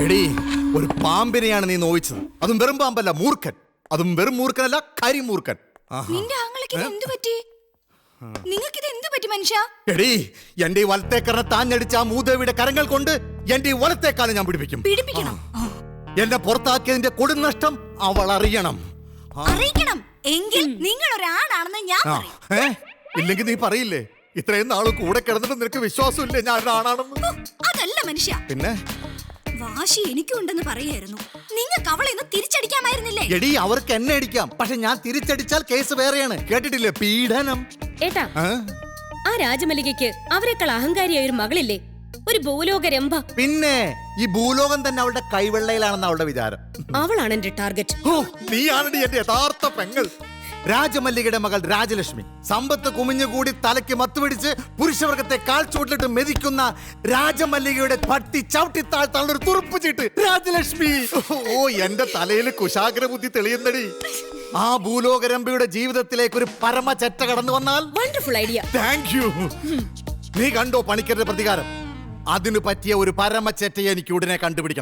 എടീ, ഒരു പാമ്പിനെയാണ് നീ നോവിച്ചത്. അതും വെറും പാമ്പല്ല, മൂർഖൻ. അതും വെറും മൂർഖനല്ല, കരിമൂർഖൻ. നിന്റെ ആങ്ങളക്ക് ഇത് എന്ത് പറ്റി? നിങ്ങൾക്കിത് എന്ത് പറ്റി മനുഷ്യ? എടീ, എന്റെ ഈ വലത്തേക്കറിനെ താഞ്ഞടിച്ച ആ മൂദേവിയുടെ കരങ്ങൾ കൊണ്ട് എന്റെ ഈ വലത്തേക്കാലം ഞാൻ പിടിപ്പിക്കും. പിടിപ്പിക്കണം. എന്നെ പുറത്താക്കിയതിന്റെ കൊടുനഷ്ടം അവൾ അറിയണം. അറിയിക്കണം. എങ്കിൽ നിങ്ങൾ ഒരാണാണെന്ന് ഞാൻ പറയും. ഇല്ലെങ്കിൽ നീ പറയില്ലേ, ഇത്രയും നാളും കൂടെ കിടന്നിട്ട് നിനക്ക് വിശ്വാസമില്ലേ ഞാൻ ഒരാണാണെന്ന്? അതല്ല മനുഷ്യ, പിന്നെ വാശി എനിക്കും ഉണ്ടെന്ന് പറയായിരുന്നു. നിങ്ങൾക്ക് അവളെ ഒന്ന് തിരിച്ചടിക്കാമായിരുന്നില്ലേ? എടീ, അവർക്ക് എന്നെ അടിക്കാം, പക്ഷെ ഞാൻ തിരിച്ചടിച്ചാൽ കേസ് വേറെയാണ്. കേട്ടിട്ടില്ലേ, പീഡനം. ഏട്ടാ, ആ രാജമല്ലികയ്ക്ക് അവരെക്കാൾ അഹങ്കാരിയായ ഒരു മകളില്ലേ, ഒരു ഭൂലോക രംഭ. പിന്നെ ഈ ഭൂലോകം തന്നെ അവളുടെ കൈവെള്ളയിലാണെന്ന് അവളുടെ വിചാരം. അവളാണ് എന്റെ ടാർഗറ്റ്. നീയാണടി എന്റെ യഥാർത്ഥ പെങ്ങൾ. രാജമല്ലികയുടെ മകൾ രാജലക്ഷ്മി സമ്പത്ത് കുമിഞ്ഞുകൂടി തലയ്ക്ക് മത്തുപിടിച്ച് പുരുഷവർഗത്തെ കാൽച്ചോട്ടിലിട്ട് മെതിക്കുന്ന രാജമല്ലികയുടെ പട്ടി ചവിട്ടി താഴ്ത്താനുള്ള ഒരു തുറുപ്പ് ചീട്ട് രാജലക്ഷ്മി. ഓ, എന്റെ തലയിൽ കുശാഗ്ര ബുദ്ധി തെളിയുന്നടി. ആ ഭൂലോകരംഭയുടെ ജീവിതത്തിലേക്ക് ഒരു പരമ ചെറ്റ കടന്നു വന്നാൽ വണ്ടർഫുൾ ഐഡിയ. Thank you. നീ കണ്ടോ പണിക്കരുടെ പ്രതികാരം? അതിനു പറ്റിയ ഒരു പരമ ചെറ്റയെ എനിക്ക് ഉടനെ കണ്ടുപിടിക്കണം.